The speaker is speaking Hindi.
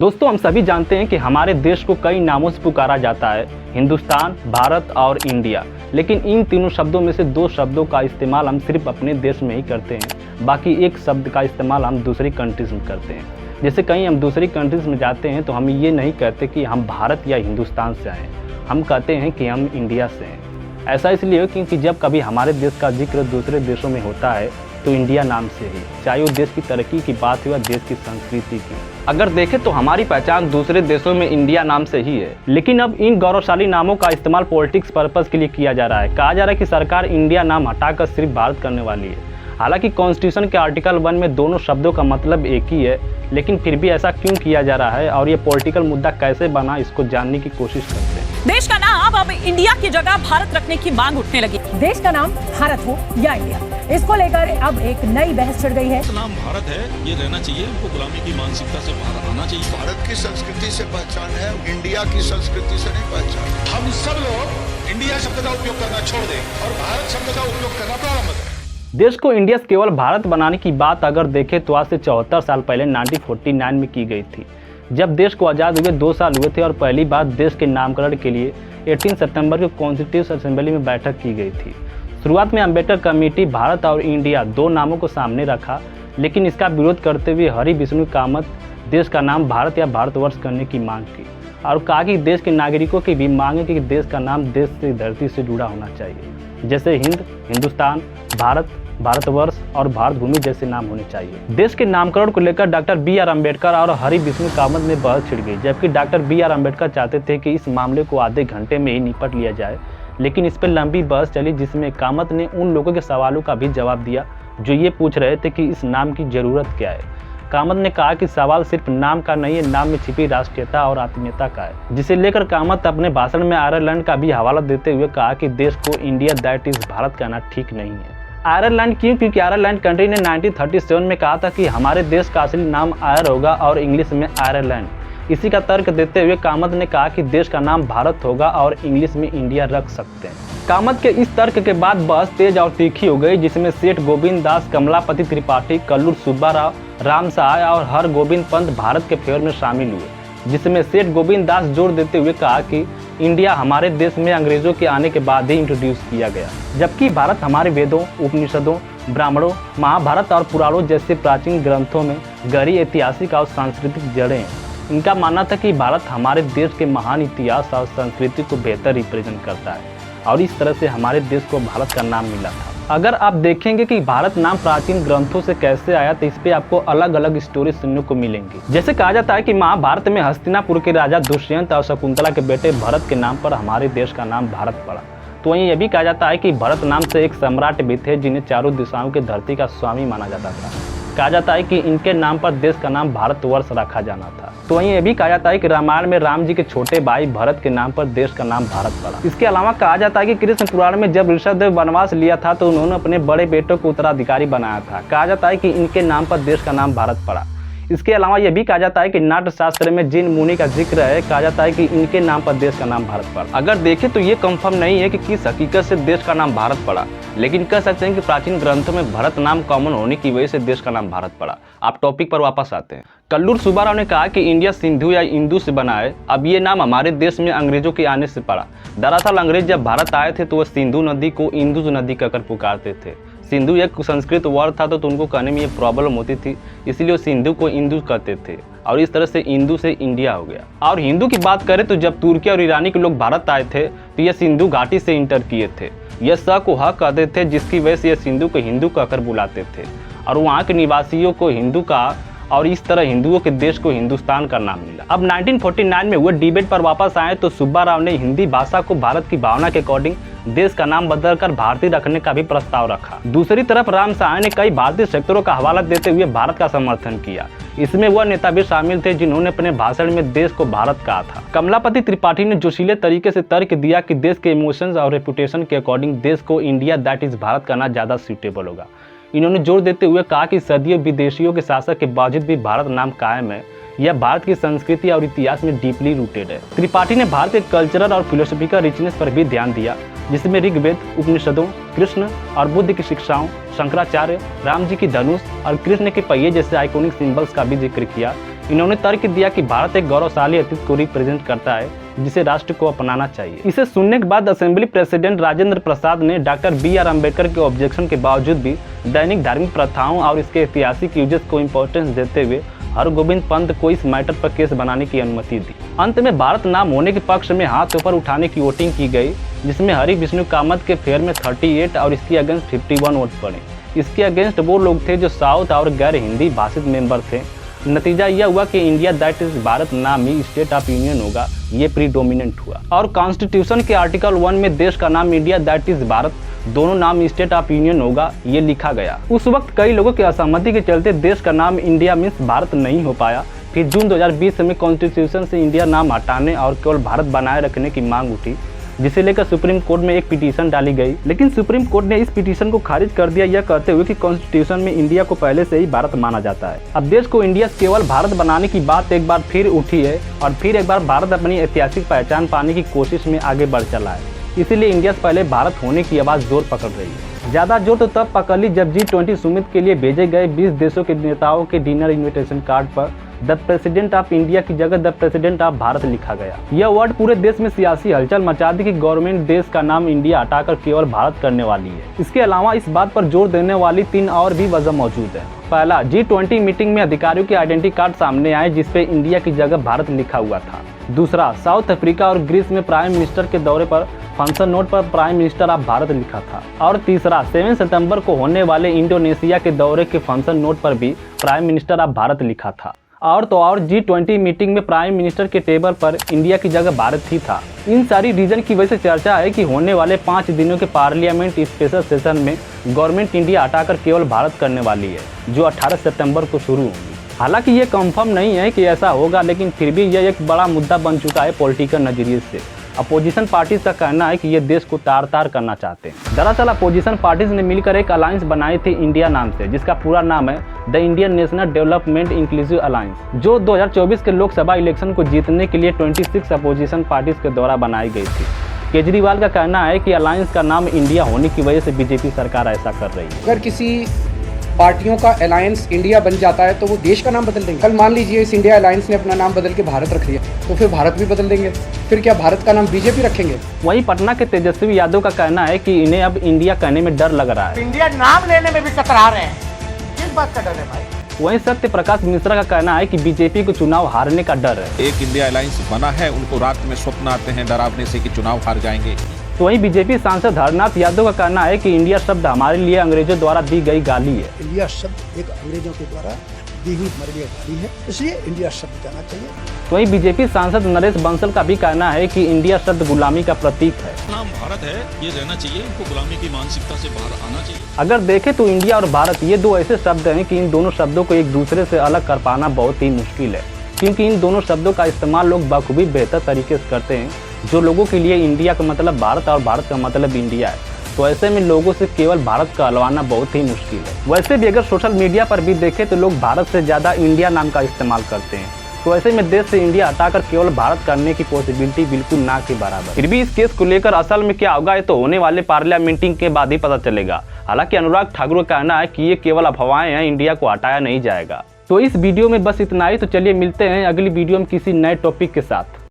दोस्तों, हम सभी जानते हैं कि हमारे देश को कई नामों से पुकारा जाता है, हिंदुस्तान, भारत और इंडिया। लेकिन इन तीनों शब्दों में से दो शब्दों का इस्तेमाल हम सिर्फ अपने देश में ही करते हैं, बाकी एक शब्द का इस्तेमाल हम दूसरी कंट्रीज में करते हैं। जैसे कहीं हम दूसरी कंट्रीज में जाते हैं तो हम ये नहीं कहते कि हम भारत या हिंदुस्तान से आए हैं, हम कहते हैं कि हम इंडिया से हैं। ऐसा इसलिए क्योंकि जब कभी हमारे देश का जिक्र दूसरे देशों में होता है तो इंडिया नाम से ही, चाहे वो देश की तरक्की की बात हो या देश की संस्कृति की। अगर देखें तो हमारी पहचान दूसरे देशों में इंडिया नाम से ही है। लेकिन अब इन गौरवशाली नामों का इस्तेमाल पॉलिटिक्स पर्पस के लिए किया जा रहा है। कहा जा रहा है कि सरकार इंडिया नाम हटाकर सिर्फ भारत करने वाली है। हालांकि कॉन्स्टिट्यूशन के आर्टिकल 1 में दोनों शब्दों का मतलब एक ही है, लेकिन फिर भी ऐसा क्यों किया जा रहा है और ये पॉलिटिकल मुद्दा कैसे बना, इसको जानने की कोशिश करते हैं। देश का नाम अब इंडिया की जगह भारत रखने की मांग उठने लगी। देश का नाम भारत हो या इंडिया, इसको लेकर अब एक नई बहस छिड़ गई है। नाम भारत है, ये रहना चाहिए, उनको गुलामी की मानसिकता से बाहर आना चाहिए। भारत की संस्कृति से पहचान है, इंडिया की संस्कृति से नहीं पहचान। हम सब लोग इंडिया शब्द का उपयोग करना छोड़ दें और भारत शब्द का उपयोग करना प्रारंभ करें। देश को इंडिया से केवल भारत बनाने की बात अगर देखें तो आज से 74 साल पहले 1949 में की गई थी, जब देश को आज़ाद हुए 2 साल हुए थे और पहली बार देश के नामकरण के लिए 18 सितंबर को कॉन्स्टिट्यूशन असेंबली में बैठक की गई थी। शुरुआत में अम्बेडकर कमेटी भारत और इंडिया दो नामों को सामने रखा, लेकिन इसका विरोध करते हुए हरि विष्णु कामत देश का नाम भारत या भारतवर्ष करने की मांग की और कहा कि देश के नागरिकों की भी मांग है कि देश का नाम देश से धरती से जुड़ा होना चाहिए, जैसे हिंद, हिंदुस्तान, भारत, भारतवर्ष और भारत भूमि जैसे नाम होने चाहिए। देश के नामकरण को लेकर डॉक्टर बी.आर. अम्बेडकर और हरि विष्णु कामत में बहस छिड़ गई, जबकि डॉक्टर बी.आर. अम्बेडकर चाहते थे कि इस मामले को आधे घंटे में ही निपट लिया जाए। लेकिन इस पर लंबी बहस चली, जिसमें कामत ने उन लोगों के सवालों का भी जवाब दिया जो ये पूछ रहे थे कि इस नाम की ज़रूरत क्या है। कामत ने कहा कि सवाल सिर्फ नाम का नहीं है, नाम में छिपी राष्ट्रीयता और आत्मीयता का है, जिसे लेकर कामत अपने भाषण में आयरलैंड का भी हवाला देते हुए कहा कि देश को इंडिया दैट इज भारत कहना ठीक नहीं है। आयरलैंड क्यों? क्योंकि आयरलैंड कंट्री ने 1937 में कहा था कि हमारे देश का असली नाम आयर होगा और इंग्लिश में आयरलैंड। इसी का तर्क देते हुए कामत ने कहा कि देश का नाम भारत होगा और इंग्लिश में इंडिया रख सकते हैं। कामत के इस तर्क के बाद बहस तेज और तीखी हो गई, जिसमें सेठ गोविंद दास, कमलापति त्रिपाठी, कल्लूर सुब्बाराव, राम सहाय और हर गोविंद पंत भारत के फेवर में शामिल हुए, जिसमें सेठ गोविंद दास जोर देते हुए कहा कि इंडिया हमारे देश में अंग्रेजों के आने के बाद ही इंट्रोड्यूस किया गया, जबकि भारत हमारे वेदों, उपनिषदों, ब्राह्मणों, महाभारत और पुराणों जैसे प्राचीन ग्रंथों में गहरी ऐतिहासिक और सांस्कृतिक जड़ें हैं। इनका मानना था कि भारत हमारे देश के महान इतिहास और संस्कृति को बेहतर रिप्रेजेंट करता है और इस तरह से हमारे देश को भारत का नाम मिला था। अगर आप देखेंगे कि भारत नाम प्राचीन ग्रंथों से कैसे आया तो इस पे आपको अलग अलग स्टोरी सुनने को मिलेंगी। जैसे कहा जाता है कि महाभारत में हस्तिनापुर के राजा दुष्यंत और शकुंतला के बेटे भरत के नाम पर हमारे देश का नाम भारत पड़ा। तो वहीं यह भी कहा जाता है कि भरत नाम से एक सम्राट भी थे जिन्हें चारों दिशाओं की धरती का स्वामी माना जाता था। कहा जाता है कि इनके नाम पर देश का नाम भारतवर्ष रखा जाना था। तो वहीं यह भी कहा जाता है कि रामायण में राम जी के छोटे भाई भरत के नाम पर देश का नाम भारत पड़ा। इसके अलावा कहा जाता है कि कृष्ण पुराण में जब ऋषभदेव वनवास लिया था तो उन्होंने अपने बड़े बेटों को उत्तराधिकारी बनाया था। कहा जाता है कि इनके नाम पर देश का नाम भारत पड़ा। इसके अलावा यह भी कहा जाता है कि नाट्य शास्त्र में जिन मुनि का जिक्र है, कहा जाता है कि इनके नाम पर देश का नाम भारत पड़ा। अगर देखें तो ये कंफर्म नहीं है कि किस हकीकत से देश का नाम भारत पड़ा, लेकिन कह सकते हैं कि प्राचीन ग्रंथों में भरत नाम कॉमन होने की वजह से देश का नाम भारत पड़ा। आप टॉपिक पर वापस आते हैं। कल्लूर सुब्बाराव ने कहा कि इंडिया सिंधु या इंदू से बना है। अब ये नाम हमारे देश में अंग्रेजों के आने से पड़ा। दरअसल अंग्रेज जब भारत आए थे तो वह सिंधु नदी को इंदु नदी कहकर पुकारते थे। सिंधु एक संस्कृत वर्ड था तो उनको कहने में ये प्रॉब्लम होती थी, इसलिए वो सिंधु को इंदु कहते थे और इस तरह से इंदु से इंडिया हो गया। और हिंदू की बात करें तो जब तुर्की और ईरानी के लोग भारत आए थे तो ये सिंधु घाटी से इंटर किए थे। यह स को ह कहते थे, जिसकी वजह से ये सिंधु को हिंदू कहकर बुलाते थे और वहाँ के निवासियों को हिंदू का और इस तरह हिंदुओं के देश को हिंदुस्तान का नाम मिला। अब 1949 में हुए डिबेट पर वापस आए तो सुब्बाराव ने हिंदी भाषा को भारत की भावना के अकॉर्डिंग देश का नाम बदलकर भारतीय रखने का भी प्रस्ताव रखा। दूसरी तरफ राम सहाय ने कई भारतीय सेक्टरों का हवाला देते हुए भारत का समर्थन किया। इसमें वह नेता भी शामिल थे जिन्होंने अपने भाषण में देश को भारत कहा था। कमलापति त्रिपाठी ने जोशीले तरीके से तर्क दिया कि देश के इमोशंस और रेपुटेशन के अकॉर्डिंग देश को इंडिया दैट इज भारत कहना ज्यादा सूटेबल होगा। इन्होंने जोर देते हुए कहा कि सदियों विदेशियों के शासक के बावजूद भी भारत नाम कायम है। यह भारत की संस्कृति और इतिहास में डीपली रूटेड है। त्रिपाठी ने भारत के कल्चरल और फिलोसफिकल रिचनेस पर भी ध्यान दिया, जिसमें ऋग्वेद, उपनिषदों, कृष्ण और बुद्ध की शिक्षाओं, शंकराचार्य, राम जी की धनुष और कृष्ण के पहिए जैसे आइकॉनिक सिंबल्स का भी जिक्र किया। इन्होंने तर्क दिया कि भारत एक गौरवशाली अतीत को रिप्रेजेंट करता है जिसे राष्ट्र को अपनाना चाहिए। इसे सुनने के बाद असेंबली प्रेसिडेंट राजेंद्र प्रसाद ने डॉक्टर BR अम्बेडकर के ऑब्जेक्शन के बावजूद भी दैनिक धार्मिक प्रथाओं और इसके ऐतिहासिक यूजेस को इम्पोर्टेंस देते हुए हरगोविंद पंत को इस मैटर पर केस बनाने की अनुमति दी। अंत में भारत नाम होने के पक्ष में हाथ ऊपर उठाने की वोटिंग की गई, जिसमें हरि विष्णु कामत के फेयर में 38 और इसके अगेंस्ट 51 वोट पड़े। इसके अगेंस्ट वो लोग थे जो साउथ और गैर हिंदी भाषित मेंबर थे। नतीजा यह हुआ कि इंडिया दैट इज भारत नाम ही स्टेट ऑफ यूनियन होगा, ये प्रीडोमिनेंट हुआ। और कॉन्स्टिट्यूशन के आर्टिकल 1 में देश का नाम इंडिया दैट इज भारत दोनों नाम स्टेट ऑफ यूनियन होगा, ये लिखा गया। उस वक्त कई लोगों की असहमति के चलते देश का नाम इंडिया मीन्स भारत नहीं हो पाया। फिर जून 2020 में कॉन्स्टिट्यूशन से इंडिया नाम हटाने और केवल भारत बनाए रखने की मांग उठी, जिसे लेकर सुप्रीम कोर्ट में एक पिटीशन डाली गई। लेकिन सुप्रीम कोर्ट ने इस पिटीशन को खारिज कर दिया, यह कहते हुए कि कॉन्स्टिट्यूशन में इंडिया को पहले से ही भारत माना जाता है। अब देश को इंडिया से केवल भारत बनाने की बात एक बार फिर उठी है और फिर एक बार भारत अपनी ऐतिहासिक पहचान पाने की कोशिश में आगे बढ़ चला है। इसीलिए इंडिया से पहले भारत होने की आवाज़ जोर पकड़ रही है। ज़्यादा जोर तो तब पकड़ ली जब G20 समिट के लिए भेजे गए 20 देशों के नेताओं के डिनर इन्विटेशन कार्ड पर द प्रेसिडेंट ऑफ इंडिया की जगह द प्रेसिडेंट ऑफ भारत लिखा गया। यह वर्ड पूरे देश में सियासी हलचल मचा दी कि गवर्नमेंट देश का नाम इंडिया हटाकर केवल भारत करने वाली है। इसके अलावा इस बात पर जोर देने वाली 3 और भी वजह मौजूद है। पहला, G20 मीटिंग में अधिकारियों के आइडेंटिटी कार्ड सामने आए जिसपे इंडिया की जगह भारत लिखा हुआ था। दूसरा, साउथ अफ्रीका और ग्रीस में प्राइम मिनिस्टर के दौरे पर फंक्शन नोट पर प्राइम मिनिस्टर ऑफ भारत लिखा था। और तीसरा, 7 सितंबर को होने वाले इंडोनेशिया के दौरे के फंक्शन नोट पर भी प्राइम मिनिस्टर ऑफ भारत लिखा था। और तो और G20 मीटिंग में प्राइम मिनिस्टर के टेबल पर इंडिया की जगह भारत ही था। इन सारी रीजन की वजह से चर्चा है कि होने वाले 5 दिनों के पार्लियामेंट स्पेशल सेशन में गवर्नमेंट इंडिया हटाकर केवल भारत करने वाली है, जो 18 सितंबर को शुरू होंगी। हालांकि ये कंफर्म नहीं है कि ऐसा होगा, लेकिन फिर भी यह एक बड़ा मुद्दा बन चुका है पॉलिटिकल नजरिए से। अपोजिशन पार्टीज का कहना है कि ये देश को तार-तार करना चाहते हैं। दरअसल अपोजिशन पार्टीज ने मिलकर एक अलायंस बनाई थी इंडिया नाम से, जिसका पूरा नाम है the Indian national development inclusive alliance, जो 2024 के लोकसभा इलेक्शन को जीतने के लिए 26 अपोजिशन पार्टीज के द्वारा बनाई गई थी। केजरीवाल का कहना है कि अलायंस का नाम इंडिया होने की वजह से बीजेपी सरकार ऐसा कर रही है। अगर किसी पार्टियों का अलायंस इंडिया बन जाता है तो वो देश का नाम बदल देंगे। कल मान लीजिए इस इंडिया अलायंस ने अपना नाम बदल के भारत रख लिया, तो फिर भारत भी बदल देंगे। फिर क्या भारत का नाम बीजेपी रखेंगे? वहीं पटना के तेजस्वी यादव का कहना है कि इन्हें अब इंडिया कहने में डर लग रहा है। इंडिया नाम लेने में भी कतरा रहे हैं, किस बात का डर है भाई? वहीं सत्य प्रकाश मिश्रा का कहना है कि बीजेपी को चुनाव हारने का डर है। एक इंडिया अलायंस बना है, उनको रात में स्वप्न आते हैं डरावने से कि चुनाव हार जाएंगे। तो वहीं बीजेपी सांसद हरनाथ यादव का कहना है कि इंडिया शब्द हमारे लिए अंग्रेजों द्वारा दी गई गाली है। इंडिया शब्द एक अंग्रेजों के द्वारा दी हुई हमारे लिए गाली है, इसलिए इंडिया शब्द कहना चाहिए। तो वहीं बीजेपी सांसद नरेश बंसल का भी कहना है कि इंडिया शब्द गुलामी का प्रतीक है। नाम भारत है, ये रहना चाहिए, इनको गुलामी की मानसिकता से बाहर आना चाहिए। अगर देखें तो इंडिया और भारत ये 2 ऐसे शब्द हैं कि इन दोनों शब्दों को एक दूसरे से अलग कर पाना बहुत ही मुश्किल है, क्योंकि इन दोनों शब्दों का इस्तेमाल लोग बखूबी बेहतर तरीके से करते हैं। जो लोगों के लिए इंडिया का मतलब भारत और भारत का मतलब इंडिया है, तो ऐसे में लोगों से केवल भारत का हलवाना बहुत ही मुश्किल है। वैसे भी अगर सोशल मीडिया पर भी देखें तो लोग भारत से ज़्यादा इंडिया नाम का इस्तेमाल करते हैं, तो ऐसे में देश से इंडिया हटाकर केवल भारत करने की पॉसिबिलिटी बिल्कुल ना के बराबर। फिर भी इस केस को लेकर असल में क्या होगा ये तो होने वाले पार्लियामेंटिंग के बाद ही पता चलेगा। हालांकि अनुराग ठाकुर का कहना है कि ये केवल अफवाहें हैं, इंडिया को हटाया नहीं जाएगा। तो इस वीडियो में बस इतना ही। तो चलिए मिलते हैं अगली वीडियो में किसी नए टॉपिक के साथ।